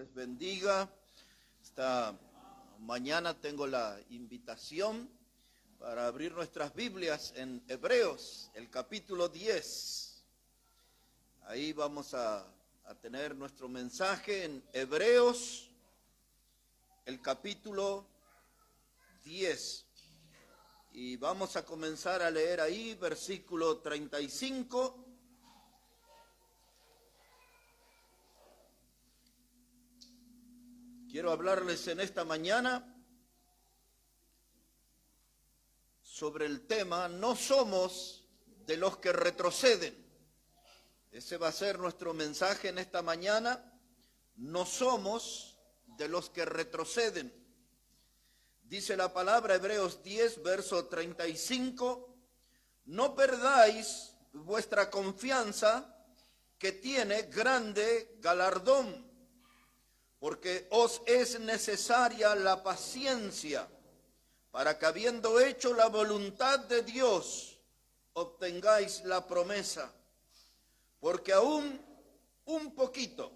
Les bendiga. Esta mañana tengo la invitación para abrir nuestras Biblias en Hebreos, el capítulo 10. Ahí vamos a tener nuestro mensaje en Hebreos, el capítulo 10. Y vamos a comenzar a leer ahí, versículo 35. Quiero hablarles en esta mañana sobre el tema, no somos de los que retroceden. Ese va a ser nuestro mensaje en esta mañana, no somos de los que retroceden. Dice la palabra, Hebreos 10, verso 35, no perdáis vuestra confianza que tiene grande galardón, porque os es necesaria la paciencia, para que habiendo hecho la voluntad de Dios, obtengáis la promesa. Porque aún un poquito,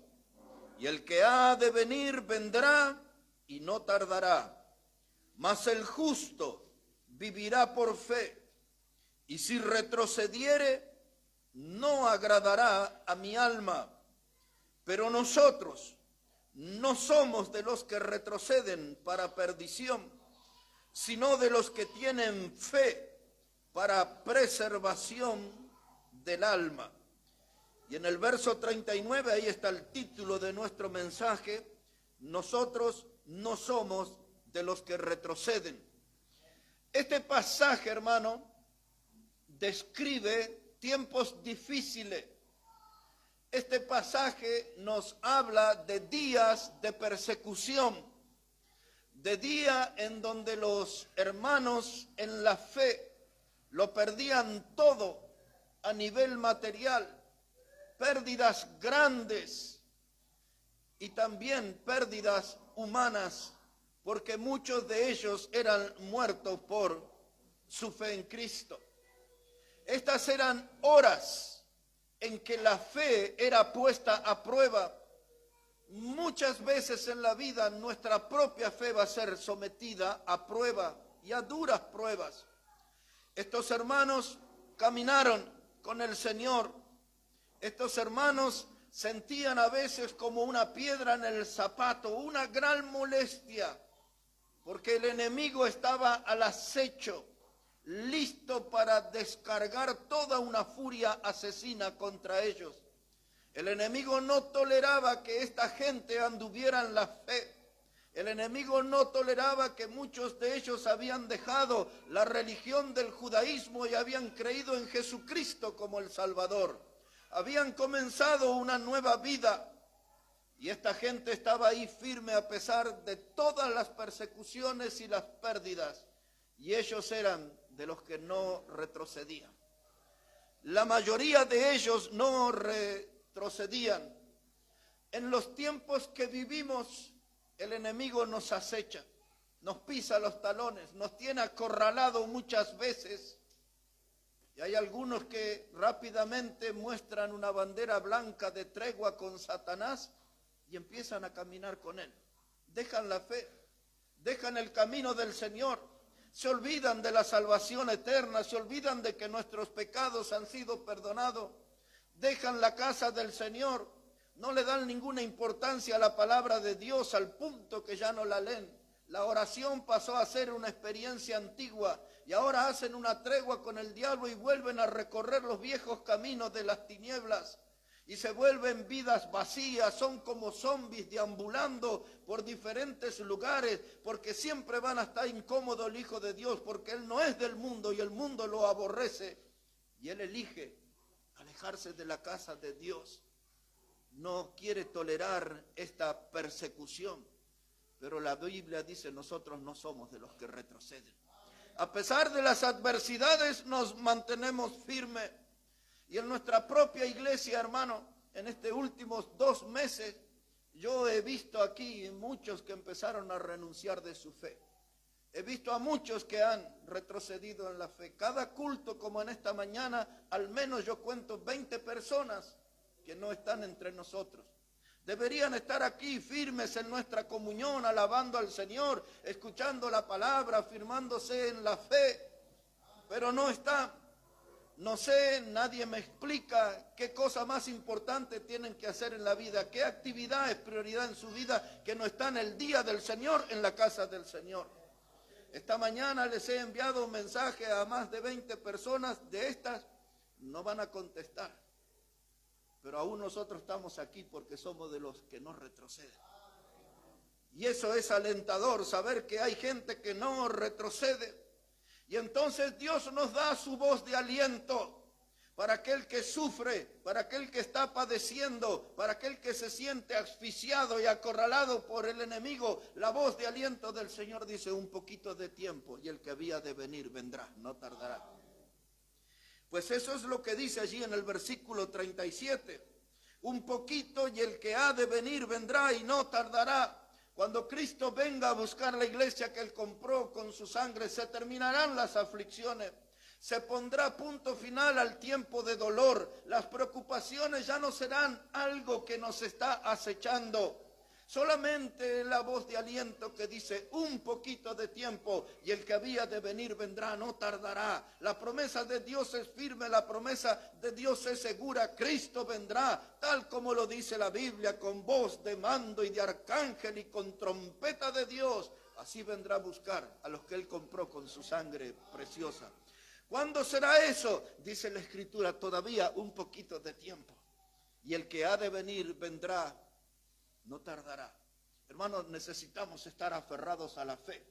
y el que ha de venir vendrá y no tardará. Mas el justo vivirá por fe, y si retrocediere, no agradará a mi alma. Pero nosotros no somos de los que retroceden para perdición, sino de los que tienen fe para preservación del alma. Y en el verso 39, ahí está el título de nuestro mensaje, nosotros no somos de los que retroceden. Este pasaje, hermano, describe tiempos difíciles. Este pasaje nos habla de días de persecución, de día en donde los hermanos en la fe lo perdían todo a nivel material, pérdidas grandes y también pérdidas humanas, porque muchos de ellos eran muertos por su fe en Cristo. Estas eran horas en que la fe era puesta a prueba. Muchas veces en la vida nuestra propia fe va a ser sometida a prueba y a duras pruebas. Estos hermanos caminaron con el Señor. Estos hermanos sentían a veces como una piedra en el zapato, una gran molestia, porque el enemigo estaba al acecho, listo para descargar toda una furia asesina contra ellos. El enemigo no toleraba que esta gente anduviera en la fe. El enemigo no toleraba que muchos de ellos habían dejado la religión del judaísmo y habían creído en Jesucristo como el Salvador. Habían comenzado una nueva vida y esta gente estaba ahí firme a pesar de todas las persecuciones y las pérdidas. Y ellos eran de los que no retrocedían. La mayoría de ellos no retrocedían. En los tiempos que vivimos, el enemigo nos acecha, nos pisa los talones, nos tiene acorralado muchas veces. Y hay algunos que rápidamente muestran una bandera blanca de tregua con Satanás y empiezan a caminar con él. Dejan la fe, dejan el camino del Señor. Se olvidan de la salvación eterna, se olvidan de que nuestros pecados han sido perdonados, dejan la casa del Señor, no le dan ninguna importancia a la palabra de Dios al punto que ya no la leen. La oración pasó a ser una experiencia antigua y ahora hacen una tregua con el diablo y vuelven a recorrer los viejos caminos de las tinieblas. Y se vuelven vidas vacías, son como zombies deambulando por diferentes lugares, porque siempre van a estar incómodo el Hijo de Dios, porque Él no es del mundo y el mundo lo aborrece. Y Él elige alejarse de la casa de Dios. No quiere tolerar esta persecución, pero la Biblia dice, nosotros no somos de los que retroceden. A pesar de las adversidades nos mantenemos firmes. Y en nuestra propia iglesia, hermano, en estos últimos 2 meses, yo he visto aquí muchos que empezaron a renunciar de su fe. He visto a muchos que han retrocedido en la fe. Cada culto, como en esta mañana, al menos yo cuento 20 personas que no están entre nosotros. Deberían estar aquí firmes en nuestra comunión, alabando al Señor, escuchando la palabra, afirmándose en la fe, pero no están. No sé, nadie me explica qué cosa más importante tienen que hacer en la vida, qué actividad es prioridad en su vida que no está en el día del Señor, en la casa del Señor. Esta mañana les he enviado un mensaje a más de 20 personas, de estas no van a contestar, pero aún nosotros estamos aquí porque somos de los que no retroceden. Y eso es alentador, saber que hay gente que no retrocede. Y entonces Dios nos da su voz de aliento para aquel que sufre, para aquel que está padeciendo, para aquel que se siente asfixiado y acorralado por el enemigo. La voz de aliento del Señor dice: un poquito de tiempo y el que había de venir vendrá, no tardará. Pues eso es lo que dice allí en el versículo 37. Un poquito y el que ha de venir vendrá y no tardará. Cuando Cristo venga a buscar la iglesia que Él compró con su sangre, se terminarán las aflicciones. Se pondrá punto final al tiempo de dolor. Las preocupaciones ya no serán algo que nos está acechando. Solamente la voz de aliento que dice: un poquito de tiempo y el que había de venir vendrá, no tardará. La promesa de Dios es firme, la promesa de Dios es segura. Cristo vendrá, tal como lo dice la Biblia, con voz de mando y de arcángel y con trompeta de Dios. Así vendrá a buscar a los que Él compró con su sangre preciosa. ¿Cuándo será eso? Dice la Escritura: todavía un poquito de tiempo. Y el que ha de venir vendrá, no tardará. Hermanos, necesitamos estar aferrados a la fe.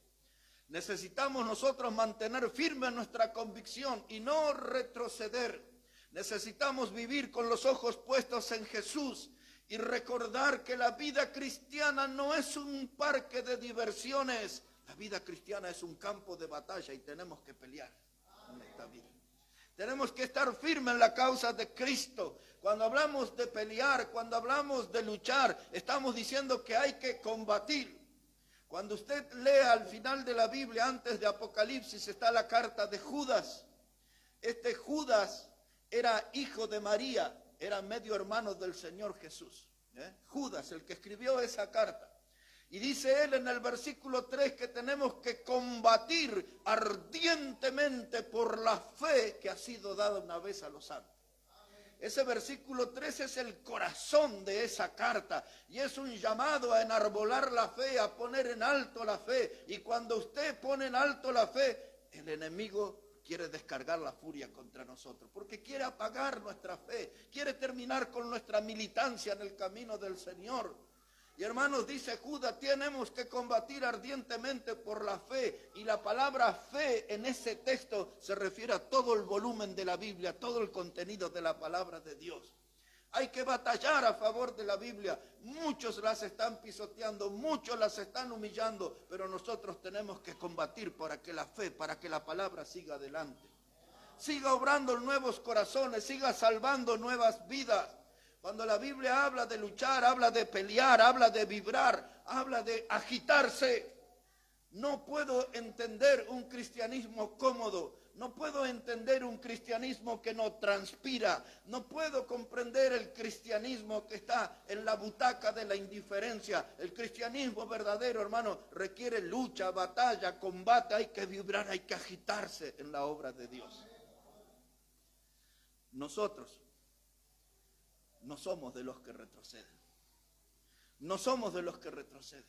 Necesitamos nosotros mantener firme nuestra convicción y no retroceder. Necesitamos vivir con los ojos puestos en Jesús y recordar que la vida cristiana no es un parque de diversiones. La vida cristiana es un campo de batalla y tenemos que pelear en esta vida. Tenemos que estar firmes en la causa de Cristo. Cuando hablamos de pelear, cuando hablamos de luchar, estamos diciendo que hay que combatir. Cuando usted lea al final de la Biblia, antes de Apocalipsis, está la carta de Judas. Este Judas era hijo de María, era medio hermano del Señor Jesús. Judas, el que escribió esa carta. Y dice él en el versículo 3 que tenemos que combatir ardientemente por la fe que ha sido dada una vez a los santos. Ese versículo 3 es el corazón de esa carta y es un llamado a enarbolar la fe, a poner en alto la fe. Y cuando usted pone en alto la fe, el enemigo quiere descargar la furia contra nosotros, porque quiere apagar nuestra fe, quiere terminar con nuestra militancia en el camino del Señor. Y hermanos, dice Judas, tenemos que combatir ardientemente por la fe. Y la palabra fe en ese texto se refiere a todo el volumen de la Biblia, todo el contenido de la palabra de Dios. Hay que batallar a favor de la Biblia. Muchos las están pisoteando, muchos las están humillando, pero nosotros tenemos que combatir para que la fe, para que la palabra siga adelante. Siga obrando en nuevos corazones, siga salvando nuevas vidas. Cuando la Biblia habla de luchar, habla de pelear, habla de vibrar, habla de agitarse. No puedo entender un cristianismo cómodo, no puedo entender un cristianismo que no transpira, no puedo comprender el cristianismo que está en la butaca de la indiferencia. El cristianismo verdadero, hermano, requiere lucha, batalla, combate, hay que vibrar, hay que agitarse en la obra de Dios. Nosotros no somos de los que retroceden. No somos de los que retroceden.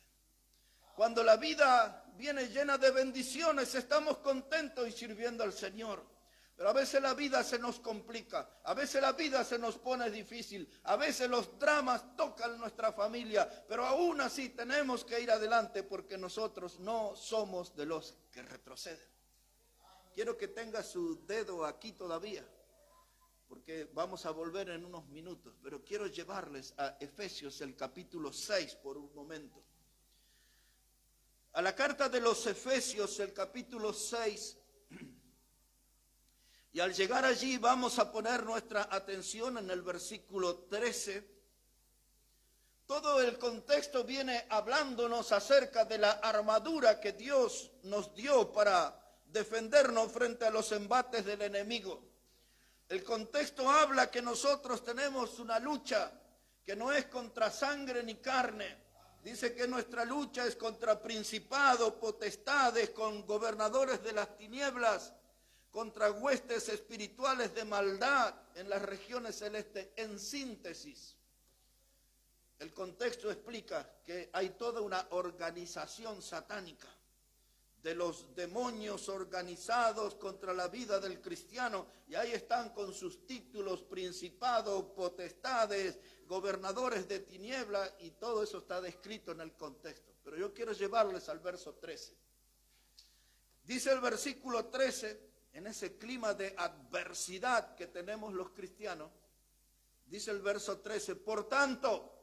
Cuando la vida viene llena de bendiciones, estamos contentos y sirviendo al Señor. Pero a veces la vida se nos complica, a veces la vida se nos pone difícil, a veces los dramas tocan nuestra familia, pero aún así tenemos que ir adelante porque nosotros no somos de los que retroceden. Quiero que tenga su dedo aquí todavía, porque vamos a volver en unos minutos, pero quiero llevarles a Efesios el capítulo 6 por un momento. A la carta de los Efesios, el capítulo 6, y al llegar allí vamos a poner nuestra atención en el versículo 13. Todo el contexto viene hablándonos acerca de la armadura que Dios nos dio para defendernos frente a los embates del enemigo. El contexto habla que nosotros tenemos una lucha, que no es contra sangre ni carne. Dice que nuestra lucha es contra principados, potestades, con gobernadores de las tinieblas, contra huestes espirituales de maldad en las regiones celestes. En síntesis, el contexto explica que hay toda una organización satánica de los demonios organizados contra la vida del cristiano, y ahí están con sus títulos: principados, potestades, gobernadores de tinieblas, y todo eso está descrito en el contexto. Pero yo quiero llevarles al verso 13. Dice el versículo 13, en ese clima de adversidad que tenemos los cristianos, dice el verso 13: por tanto,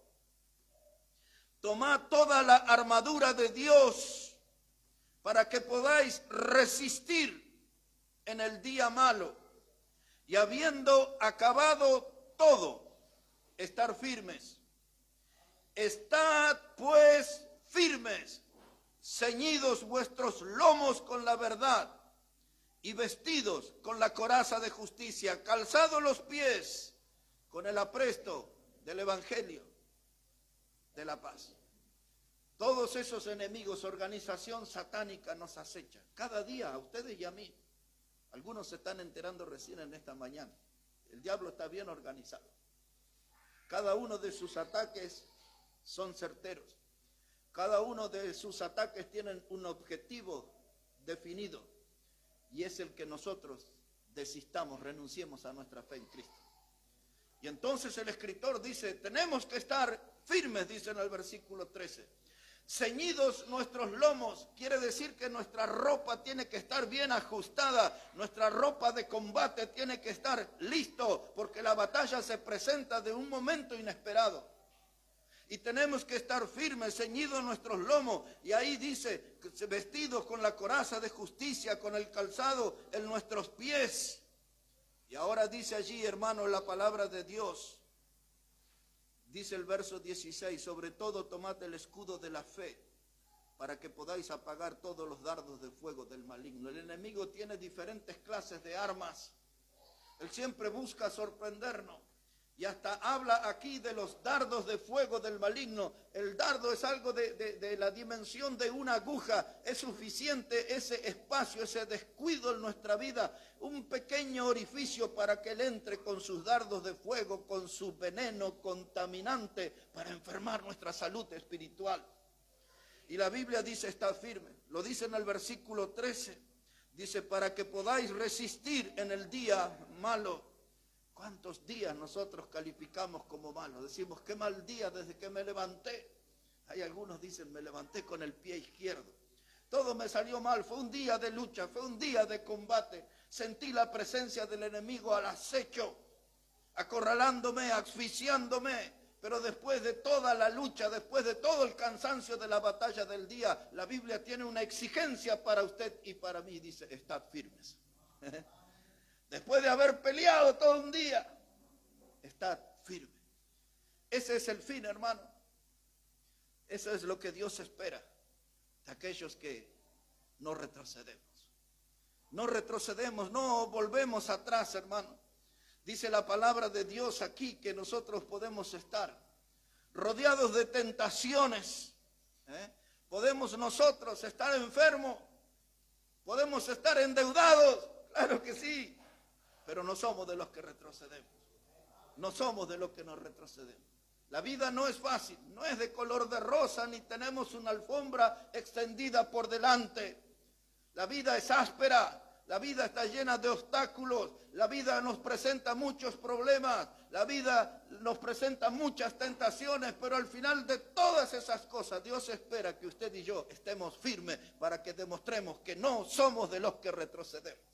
tomad toda la armadura de Dios para que podáis resistir en el día malo, y habiendo acabado todo, estar firmes. Estad pues firmes, ceñidos vuestros lomos con la verdad, y vestidos con la coraza de justicia, calzados los pies con el apresto del evangelio de la paz. Todos esos enemigos, organización satánica, nos acechan cada día, a ustedes y a mí. Algunos se están enterando recién en esta mañana. El diablo está bien organizado. Cada uno de sus ataques son certeros. Cada uno de sus ataques tienen un objetivo definido, y es el que nosotros desistamos, renunciemos a nuestra fe en Cristo. Y entonces el escritor dice: tenemos que estar firmes, dice en el versículo 13. Ceñidos nuestros lomos, quiere decir que nuestra ropa tiene que estar bien ajustada, nuestra ropa de combate tiene que estar listo, porque la batalla se presenta de un momento inesperado. Y tenemos que estar firmes, ceñidos nuestros lomos, y ahí dice, vestidos con la coraza de justicia, con el calzado en nuestros pies. Y ahora dice allí, hermanos, la palabra de Dios. Dice el verso 16: sobre todo tomad el escudo de la fe, para que podáis apagar todos los dardos de fuego del maligno. El enemigo tiene diferentes clases de armas. Él siempre busca sorprendernos. Y hasta habla aquí de los dardos de fuego del maligno. El dardo es algo de la dimensión de una aguja. Es suficiente ese espacio, ese descuido en nuestra vida, un pequeño orificio para que él entre con sus dardos de fuego, con su veneno contaminante, para enfermar nuestra salud espiritual. Y la Biblia dice: está firme. Lo dice en el versículo 13. Dice: para que podáis resistir en el día malo. ¿Cuántos días nosotros calificamos como malos? Decimos: qué mal día desde que me levanté. Hay algunos dicen: me levanté con el pie izquierdo. Todo me salió mal, fue un día de lucha, fue un día de combate. Sentí la presencia del enemigo al acecho, acorralándome, asfixiándome. Pero después de toda la lucha, después de todo el cansancio de la batalla del día, la Biblia tiene una exigencia para usted y para mí. Dice: estad firmes. Después de haber peleado todo un día, estad firme. Ese es el fin, hermano. Eso es lo que Dios espera de aquellos que no retrocedemos. No retrocedemos, no volvemos atrás, hermano. Dice la palabra de Dios aquí que nosotros podemos estar rodeados de tentaciones. Podemos nosotros estar enfermos, podemos estar endeudados, claro que sí. Pero no somos de los que retrocedemos. No somos de los que nos retrocedemos. La vida no es fácil, no es de color de rosa, ni tenemos una alfombra extendida por delante. La vida es áspera, la vida está llena de obstáculos, la vida nos presenta muchos problemas, la vida nos presenta muchas tentaciones, pero al final de todas esas cosas, Dios espera que usted y yo estemos firmes para que demostremos que no somos de los que retrocedemos.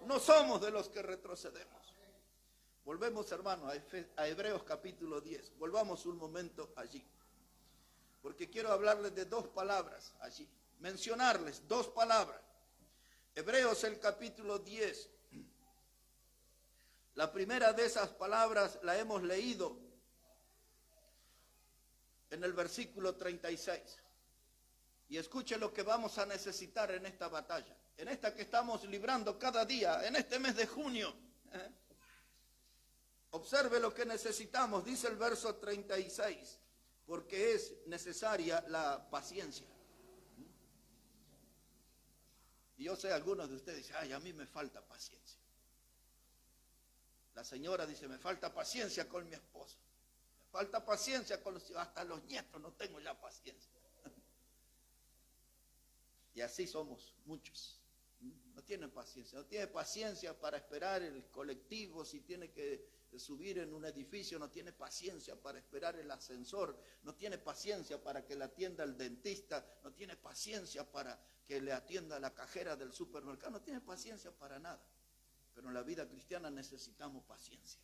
No somos de los que retrocedemos. Volvemos, hermanos, a Hebreos capítulo 10. Volvamos un momento allí. Porque quiero hablarles de dos palabras allí. Mencionarles dos palabras. Hebreos el capítulo 10. La primera de esas palabras la hemos leído en el versículo 36. Y escuche lo que vamos a necesitar en esta batalla, en esta que estamos librando cada día, en este mes de junio. Observe lo que necesitamos, dice el verso 36, porque es necesaria la paciencia. Y yo sé, algunos de ustedes dicen, ay, a mí me falta paciencia. La señora dice, me falta paciencia con mi esposo. Me falta paciencia con hasta los nietos, no tengo ya paciencia. Y así somos muchos. No tienen paciencia, no tiene paciencia para esperar el colectivo, si tiene que subir en un edificio, no tiene paciencia para esperar el ascensor, no tiene paciencia para que le atienda el dentista, no tiene paciencia para que le atienda la cajera del supermercado, no tiene paciencia para nada. Pero en la vida cristiana necesitamos paciencia.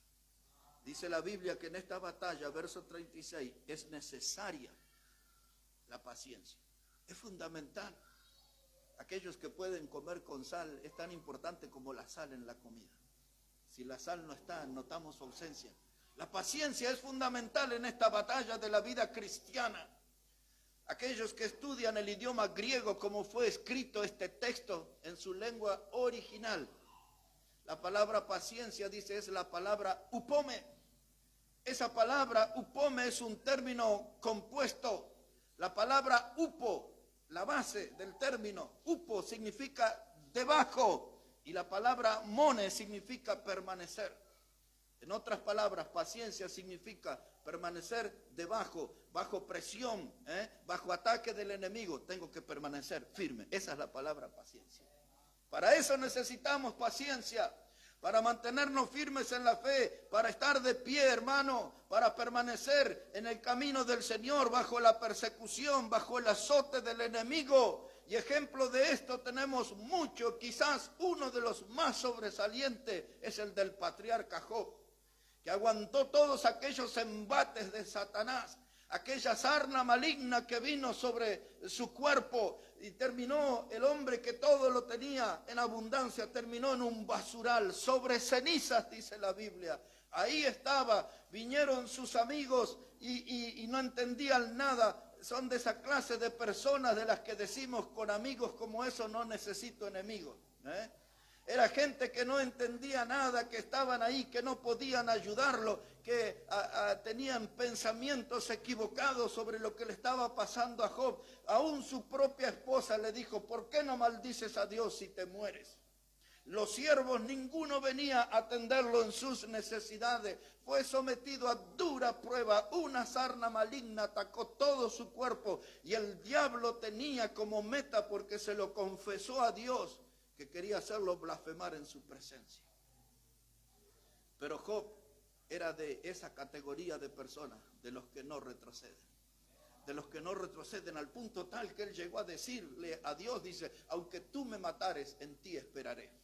Dice la Biblia que en esta batalla, verso 36, es necesaria la paciencia. Es fundamental. Aquellos que pueden comer con sal es tan importante como la sal en la comida. Si la sal no está, notamos su ausencia. La paciencia es fundamental en esta batalla de la vida cristiana. Aquellos que estudian el idioma griego, como fue escrito este texto en su lengua original, la palabra paciencia, dice, es la palabra upome. Esa palabra upome es un término compuesto. La palabra upo, la base del término upo, significa debajo. Y la palabra mone significa permanecer. En otras palabras, paciencia significa permanecer debajo, bajo presión, bajo ataque del enemigo. Tengo que permanecer firme. Esa es la palabra paciencia. Para eso necesitamos paciencia, para mantenernos firmes en la fe, para estar de pie, hermano, para permanecer en el camino del Señor, bajo la persecución, bajo el azote del enemigo. Y ejemplo de esto tenemos mucho, quizás uno de los más sobresalientes es el del patriarca Job, que aguantó todos aquellos embates de Satanás, aquella sarna maligna que vino sobre su cuerpo, y terminó el hombre que todo lo tenía en abundancia, terminó en un basural, sobre cenizas, dice la Biblia. Ahí estaba, vinieron sus amigos y no entendían nada. Son de esa clase de personas de las que decimos, con amigos como eso no necesito enemigos. Era gente que no entendía nada, que estaban ahí, que no podían ayudarlo, que tenían pensamientos equivocados sobre lo que le estaba pasando a Job. Aún su propia esposa le dijo, ¿por qué no maldices a Dios si te mueres? Los siervos, ninguno venía a atenderlo en sus necesidades. Fue sometido a dura prueba. Una sarna maligna atacó todo su cuerpo y el diablo tenía como meta, porque se lo confesó a Dios, que quería hacerlo blasfemar en su presencia. Pero Job era de esa categoría de personas, de los que no retroceden. De los que no retroceden al punto tal que él llegó a decirle a Dios, dice, aunque tú me matares, en ti esperaré.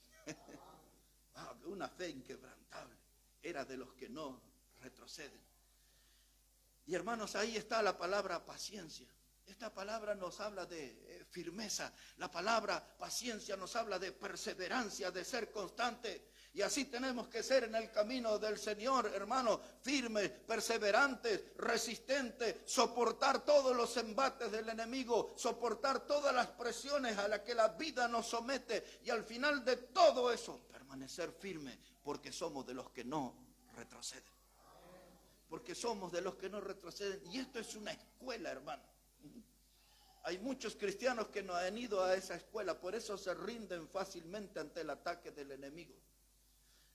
Una fe inquebrantable. Era de los que no retroceden. Y hermanos, ahí está la palabra paciencia. Esta palabra nos habla de firmeza. La palabra paciencia nos habla de perseverancia, de ser constante. Y así tenemos que ser en el camino del Señor, hermano, firmes, perseverantes, resistentes, soportar todos los embates del enemigo, soportar todas las presiones a las que la vida nos somete, y al final de todo eso, permanecer firme, porque somos de los que no retroceden. Porque somos de los que no retroceden, y esto es una escuela, hermano. Hay muchos cristianos que no han ido a esa escuela, por eso se rinden fácilmente ante el ataque del enemigo.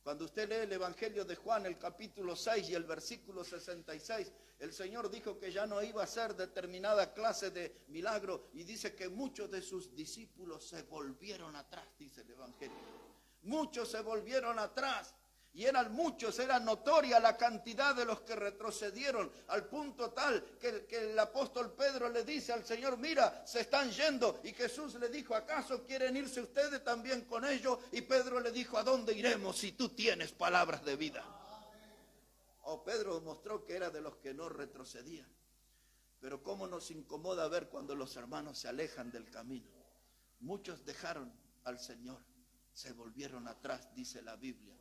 Cuando usted lee el Evangelio de Juan, el capítulo 6 y el versículo 66, el Señor dijo que ya no iba a hacer determinada clase de milagro, y dice que muchos de sus discípulos se volvieron atrás, dice el Evangelio. Muchos se volvieron atrás. Y eran muchos, era notoria la cantidad de los que retrocedieron, al punto tal que el apóstol Pedro le dice al Señor, mira, se están yendo. Y Jesús le dijo, ¿acaso quieren irse ustedes también con ellos? Y Pedro le dijo, ¿a dónde iremos si tú tienes palabras de vida? Pedro mostró que era de los que no retrocedían. Pero cómo nos incomoda ver cuando los hermanos se alejan del camino. Muchos dejaron al Señor, se volvieron atrás, dice la Biblia.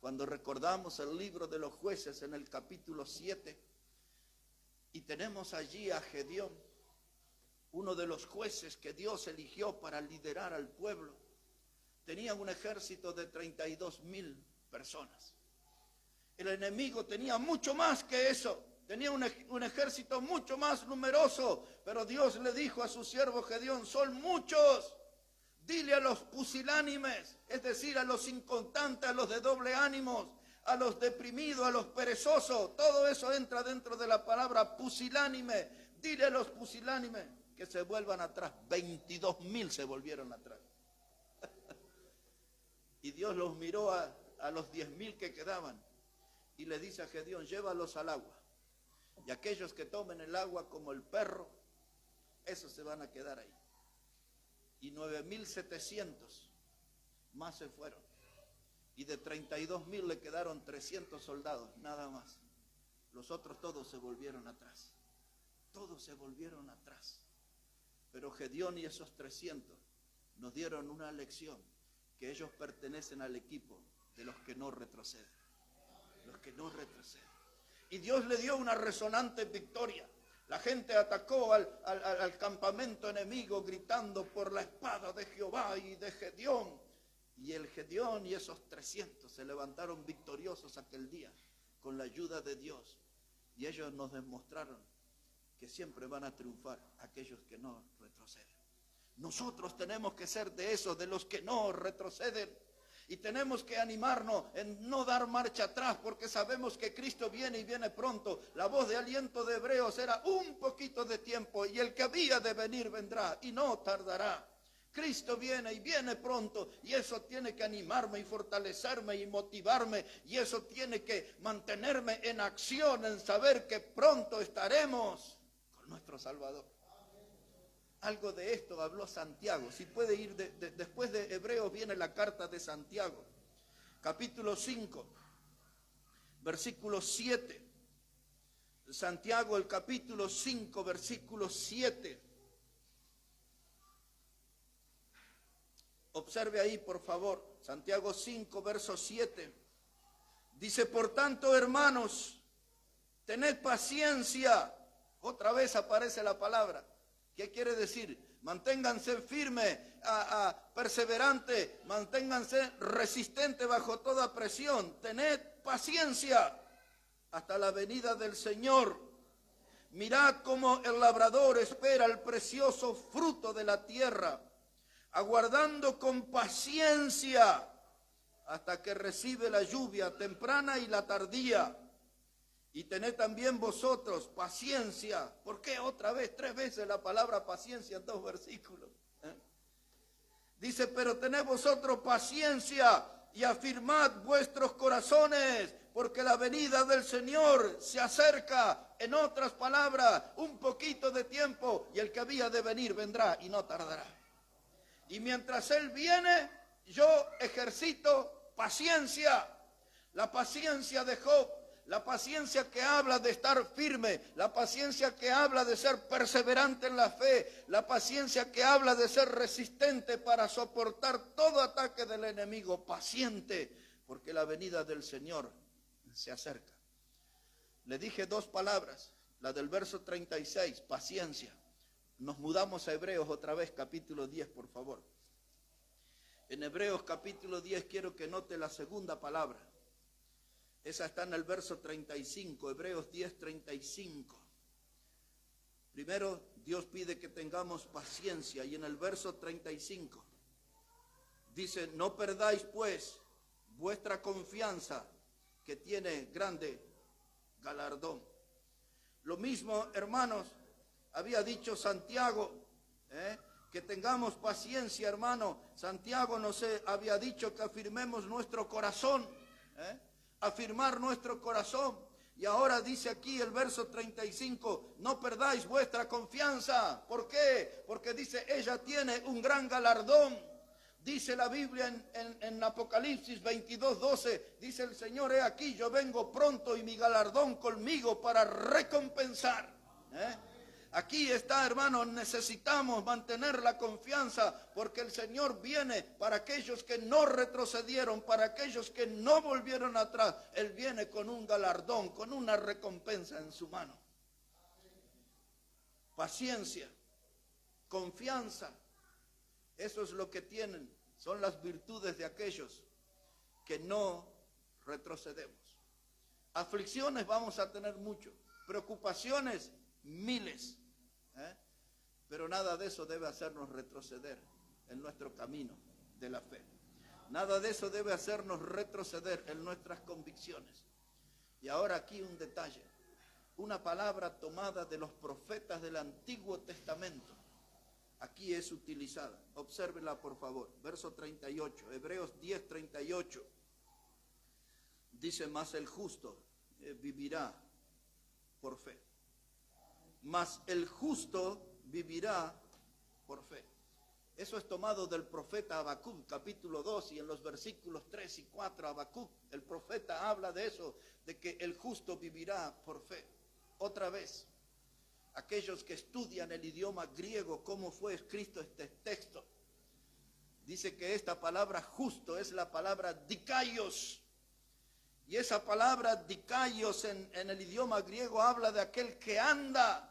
Cuando recordamos el libro de los jueces en el capítulo 7, y tenemos allí a Gedeón, uno de los jueces que Dios eligió para liderar al pueblo, tenía un ejército de 32,000 personas. El enemigo tenía mucho más que eso. Tenía un ejército mucho más numeroso. Pero Dios le dijo a su siervo Gedeón, son muchos. Dile a los pusilánimes, es decir, a los inconstantes, a los de doble ánimos, a los deprimidos, a los perezosos. Todo eso entra dentro de la palabra pusilánime. Dile a los pusilánimes que se vuelvan atrás. 22,000 se volvieron atrás. Y Dios los miró a los 10,000 que quedaban. Y le dice a Gedeón, llévalos al agua. Y aquellos que tomen el agua como el perro, esos se van a quedar ahí. Y 9,700 más se fueron. Y de 32,000 le quedaron 300 soldados, nada más. Los otros todos se volvieron atrás. Todos se volvieron atrás. Pero Gedeón y esos 300 nos dieron una lección, que ellos pertenecen al equipo de los que no retroceden. Los que no retroceden. Y Dios le dio una resonante victoria. La gente atacó al campamento enemigo gritando por la espada de Jehová y de Gedeón. Y el Gedeón y esos 300 se levantaron victoriosos aquel día con la ayuda de Dios. Y ellos nos demostraron que siempre van a triunfar aquellos que no retroceden. Nosotros tenemos que ser de esos, de los que no retroceden. Y tenemos que animarnos en no dar marcha atrás, porque sabemos que Cristo viene y viene pronto. La voz de aliento de Hebreos era un poquito de tiempo, y el que había de venir vendrá y no tardará. Cristo viene y viene pronto, y eso tiene que animarme y fortalecerme y motivarme, y eso tiene que mantenerme en acción, en saber que pronto estaremos con nuestro Salvador. Algo de esto habló Santiago. Si puede ir, después de Hebreos viene la carta de Santiago, capítulo 5, versículo 7. Santiago, el capítulo 5, versículo 7. Observe ahí, por favor. Santiago 5, verso 7. Dice, por tanto, hermanos, tened paciencia. Otra vez aparece la palabra. ¿Qué quiere decir? Manténganse firmes, perseverantes, manténganse resistentes bajo toda presión. Tened paciencia hasta la venida del Señor. Mirad cómo el labrador espera el precioso fruto de la tierra, aguardando con paciencia hasta que recibe la lluvia temprana y la tardía. Y tened también vosotros paciencia. ¿Por qué otra vez? 3 veces la palabra paciencia en 2 versículos. Dice, pero tened vosotros paciencia y afirmad vuestros corazones, porque la venida del Señor se acerca. En otras palabras, un poquito de tiempo y el que había de venir vendrá y no tardará. Y mientras Él viene, yo ejercito paciencia. La paciencia de Job. La paciencia que habla de estar firme, la paciencia que habla de ser perseverante en la fe, la paciencia que habla de ser resistente para soportar todo ataque del enemigo, paciente, porque la venida del Señor se acerca. Le dije 2 palabras, la del verso 36, paciencia. Nos mudamos a Hebreos otra vez, capítulo 10, por favor. En Hebreos capítulo 10 quiero que note la segunda palabra. Esa está en el verso 35, Hebreos 10, 35. Primero, Dios pide que tengamos paciencia, y en el verso 35 dice, no perdáis pues vuestra confianza, que tiene grande galardón. Lo mismo, hermanos, había dicho Santiago, que tengamos paciencia, hermano. Santiago había dicho que afirmemos nuestro corazón, afirmar nuestro corazón. Y ahora dice aquí el verso 35, no perdáis vuestra confianza. ¿Por qué? Porque dice, ella tiene un gran galardón. Dice la Biblia en Apocalipsis 22:12, dice el Señor, he aquí, yo vengo pronto y mi galardón conmigo para recompensar. Aquí está, hermanos, necesitamos mantener la confianza, porque el Señor viene para aquellos que no retrocedieron, para aquellos que no volvieron atrás. Él viene con un galardón, con una recompensa en su mano. Paciencia, confianza, eso es lo que tienen, son las virtudes de aquellos que no retrocedemos. Aflicciones vamos a tener mucho, preocupaciones miles, pero nada de eso debe hacernos retroceder en nuestro camino de la fe. Nada de eso debe hacernos retroceder en nuestras convicciones. Y ahora aquí un detalle, una palabra tomada de los profetas del Antiguo Testamento. Aquí es utilizada. Obsérvela por favor. Verso 38, Hebreos 10, 38. Dice, mas el justo vivirá por fe. Mas el justo vivirá por fe. Eso es tomado del profeta Habacuc, capítulo 2, y en los versículos 3 y 4, Habacuc, el profeta habla de eso, de que el justo vivirá por fe. Otra vez, aquellos que estudian el idioma griego, cómo fue escrito este texto, dice que esta palabra justo es la palabra dikaios, y esa palabra dikaios en el idioma griego habla de aquel que anda,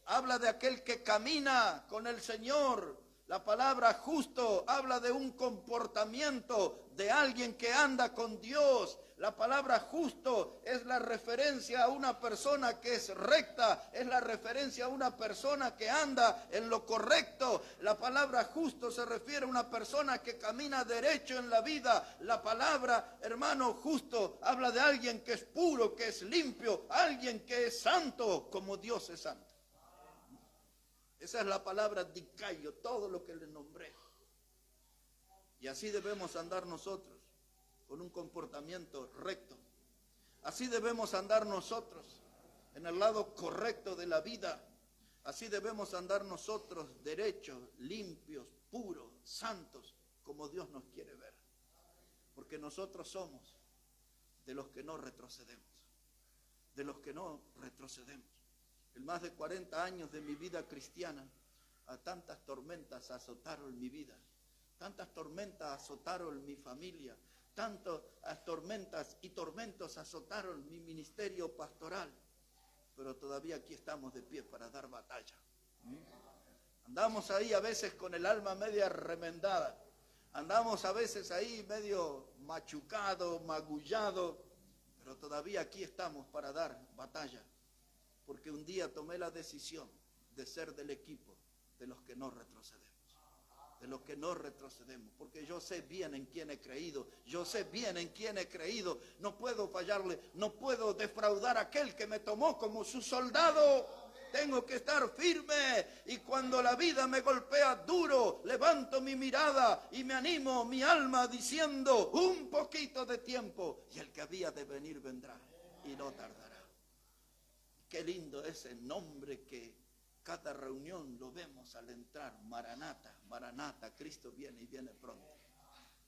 habla de aquel que camina con el Señor. La palabra justo habla de un comportamiento de alguien que anda con Dios. La palabra justo es la referencia a una persona que es recta, es la referencia a una persona que anda en lo correcto. La palabra justo se refiere a una persona que camina derecho en la vida. La palabra, hermano, justo habla de alguien que es puro, que es limpio, alguien que es santo como Dios es santo. Esa es la palabra dikaio, todo lo que le nombré. Y así debemos andar nosotros, con un comportamiento recto. Así debemos andar nosotros, en el lado correcto de la vida. Así debemos andar nosotros, derechos, limpios, puros, santos, como Dios nos quiere ver. Porque nosotros somos de los que no retrocedemos. De los que no retrocedemos. En más de 40 años de mi vida cristiana, a tantas tormentas azotaron mi vida, tantas tormentas azotaron mi familia, tantas tormentas y tormentos azotaron mi ministerio pastoral, pero todavía aquí estamos de pie para dar batalla. Andamos ahí a veces con el alma media remendada, andamos a veces ahí medio machucado, magullado, pero todavía aquí estamos para dar batalla. Porque un día tomé la decisión de ser del equipo de los que no retrocedemos. De los que no retrocedemos. Porque yo sé bien en quién he creído. Yo sé bien en quién he creído. No puedo fallarle. No puedo defraudar a aquel que me tomó como su soldado. Tengo que estar firme. Y cuando la vida me golpea duro, levanto mi mirada y me animo mi alma diciendo, un poquito de tiempo. Y el que había de venir vendrá. Y no tardará. Qué lindo ese nombre que cada reunión lo vemos al entrar. Maranata, Maranata, Cristo viene y viene pronto.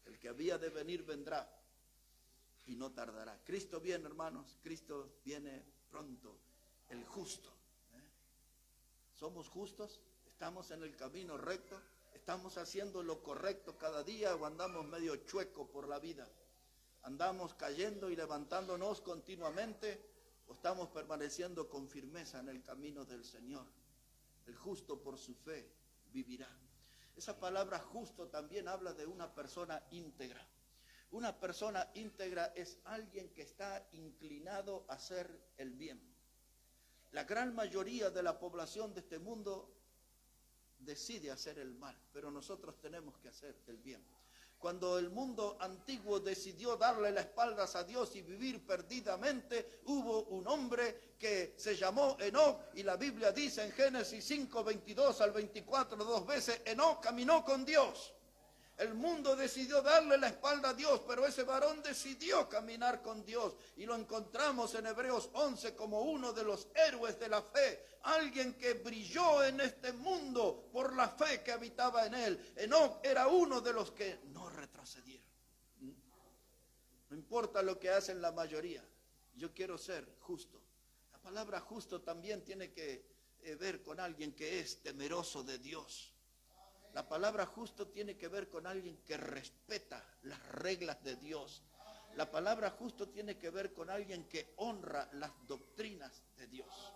El que había de venir vendrá y no tardará. Cristo viene, hermanos, Cristo viene pronto. El justo. ¿Somos justos? ¿Estamos en el camino recto? ¿Estamos haciendo lo correcto cada día o andamos medio chueco por la vida? ¿Andamos cayendo y levantándonos continuamente? ¿O estamos permaneciendo con firmeza en el camino del Señor? El justo por su fe vivirá. Esa palabra justo también habla de una persona íntegra. Una persona íntegra es alguien que está inclinado a hacer el bien. La gran mayoría de la población de este mundo decide hacer el mal, pero nosotros tenemos que hacer el bien. Cuando el mundo antiguo decidió darle las espaldas a Dios y vivir perdidamente, hubo un hombre que se llamó Enoc, y la Biblia dice en Génesis 5, 22 al 24, 2 veces, Enoc caminó con Dios. El mundo decidió darle la espalda a Dios, pero ese varón decidió caminar con Dios. Y lo encontramos en Hebreos 11 como uno de los héroes de la fe. Alguien que brilló en este mundo por la fe que habitaba en él. Enoc era uno de los que no retrocedieron. No importa lo que hacen la mayoría. Yo quiero ser justo. La palabra justo también tiene que ver con alguien que es temeroso de Dios. La palabra justo tiene que ver con alguien que respeta las reglas de Dios. La palabra justo tiene que ver con alguien que honra las doctrinas de Dios.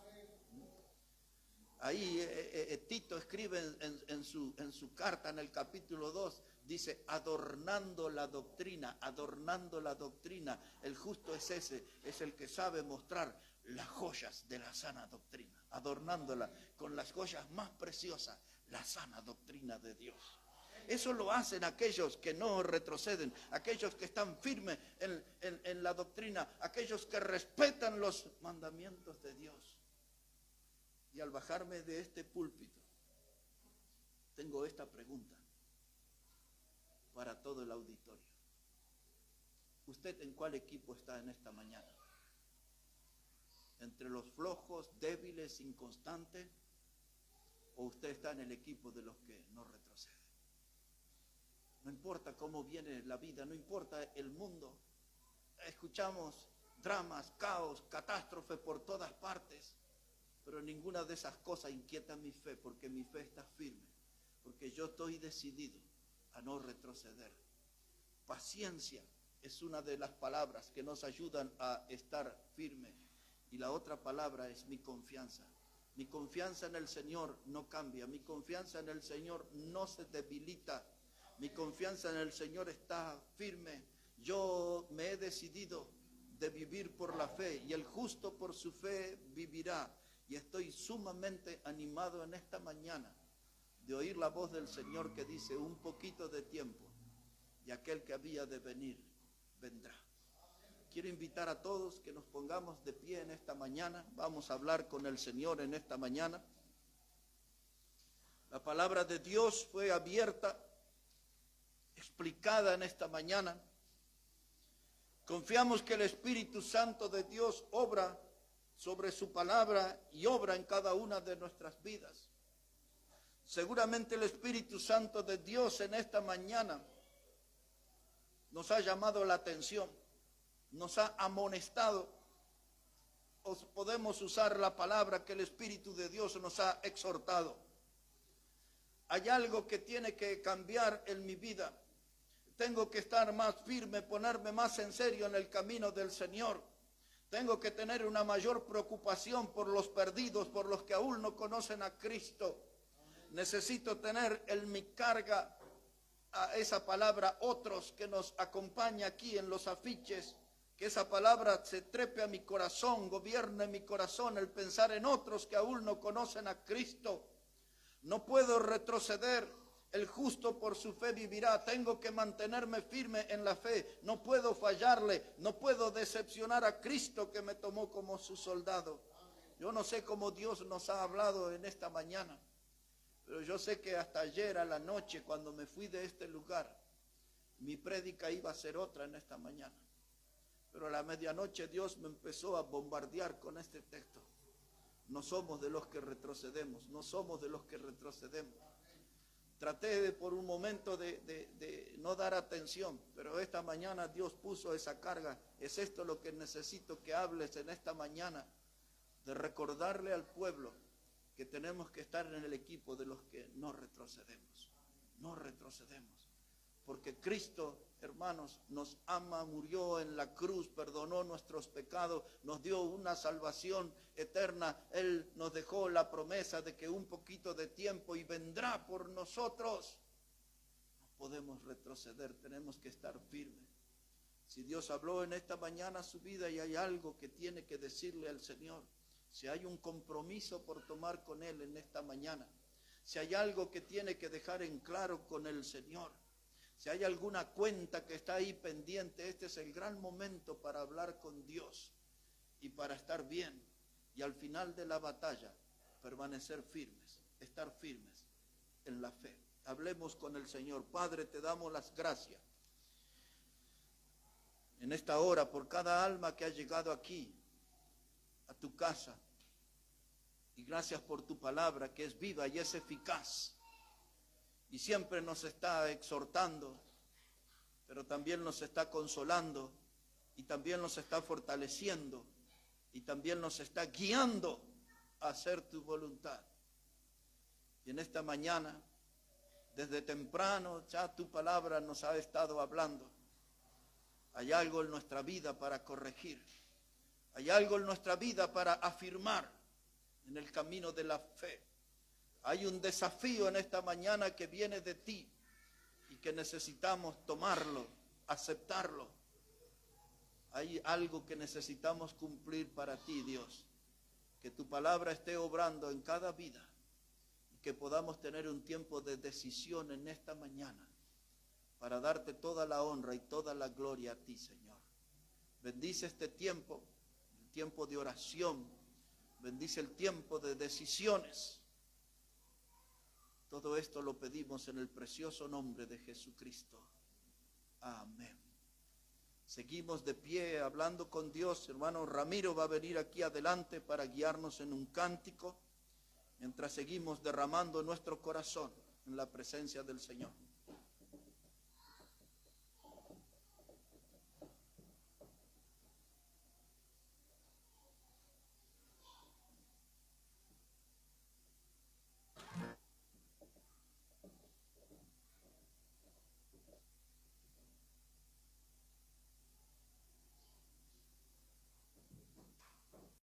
Ahí Tito escribe en su carta en el capítulo 2, Dice, adornando la doctrina, adornando la doctrina. El justo es ese, es el que sabe mostrar las joyas de la sana doctrina, adornándola con las joyas más preciosas, la sana doctrina de Dios. Eso lo hacen aquellos que no retroceden, aquellos que están firmes en la doctrina, aquellos que respetan los mandamientos de Dios. Y al bajarme de este púlpito, tengo esta pregunta para todo el auditorio. ¿Usted en cuál equipo está en esta mañana? ¿Entre los flojos, débiles, inconstantes? ¿O usted está en el equipo de los que no retroceden? No importa cómo viene la vida, no importa el mundo. Escuchamos dramas, caos, catástrofes por todas partes, pero ninguna de esas cosas inquieta mi fe, porque mi fe está firme, porque yo estoy decidido a no retroceder. Paciencia es una de las palabras que nos ayudan a estar firmes. Y la otra palabra es mi confianza. Mi confianza en el Señor no cambia. Mi confianza en el Señor no se debilita. Mi confianza en el Señor está firme. Yo me he decidido de vivir por la fe, y el justo por su fe vivirá. Y estoy sumamente animado en esta mañana de oír la voz del Señor que dice, un poquito de tiempo y aquel que había de venir, vendrá. Quiero invitar a todos que nos pongamos de pie en esta mañana. Vamos a hablar con el Señor en esta mañana. La palabra de Dios fue abierta, explicada en esta mañana. Confiamos que el Espíritu Santo de Dios obra sobre su palabra y obra en cada una de nuestras vidas. Seguramente el Espíritu Santo de Dios en esta mañana nos ha llamado la atención, nos ha amonestado, o podemos usar la palabra que el Espíritu de Dios nos ha exhortado. Hay algo que tiene que cambiar en mi vida. Tengo que estar más firme, ponerme más en serio en el camino del Señor. Tengo que tener una mayor preocupación por los perdidos, por los que aún no conocen a Cristo. Necesito tener en mi carga a esa palabra otros que nos acompaña aquí en los afiches, que esa palabra se trepe a mi corazón, gobierne mi corazón el pensar en otros que aún no conocen a Cristo. No puedo retroceder, el justo por su fe vivirá. Tengo que mantenerme firme en la fe, no puedo fallarle, no puedo decepcionar a Cristo que me tomó como su soldado. Yo no sé cómo Dios nos ha hablado en esta mañana, pero yo sé que hasta ayer a la noche, cuando me fui de este lugar, mi prédica iba a ser otra en esta mañana. Pero a la medianoche Dios me empezó a bombardear con este texto. No somos de los que retrocedemos, no somos de los que retrocedemos. Traté de por un momento de no dar atención, pero esta mañana Dios puso esa carga. Es esto lo que necesito que hables en esta mañana, de recordarle al pueblo que tenemos que estar en el equipo de los que no retrocedemos. No retrocedemos. Porque Cristo, hermanos, nos ama, murió en la cruz, perdonó nuestros pecados, nos dio una salvación eterna. Él nos dejó la promesa de que un poquito de tiempo y vendrá por nosotros. No podemos retroceder, tenemos que estar firmes. Si Dios habló en esta mañana a su vida y hay algo que tiene que decirle al Señor, si hay un compromiso por tomar con Él en esta mañana, si hay algo que tiene que dejar en claro con el Señor, si hay alguna cuenta que está ahí pendiente, este es el gran momento para hablar con Dios y para estar bien. Y al final de la batalla, permanecer firmes, estar firmes en la fe. Hablemos con el Señor. Padre, te damos las gracias en esta hora por cada alma que ha llegado aquí, a tu casa. Y gracias por tu palabra que es viva y es eficaz. Y siempre nos está exhortando, pero también nos está consolando y también nos está fortaleciendo y también nos está guiando a hacer tu voluntad. Y en esta mañana, desde temprano, ya tu palabra nos ha estado hablando. Hay algo en nuestra vida para corregir. Hay algo en nuestra vida para afirmar en el camino de la fe. Hay un desafío en esta mañana que viene de ti y que necesitamos tomarlo, aceptarlo. Hay algo que necesitamos cumplir para ti, Dios. Que tu palabra esté obrando en cada vida y que podamos tener un tiempo de decisión en esta mañana para darte toda la honra y toda la gloria a ti, Señor. Bendice este tiempo, el tiempo de oración. Bendice el tiempo de decisiones. Todo esto lo pedimos en el precioso nombre de Jesucristo. Amén. Seguimos de pie hablando con Dios. Hermano Ramiro va a venir aquí adelante para guiarnos en un cántico mientras seguimos derramando nuestro corazón en la presencia del Señor.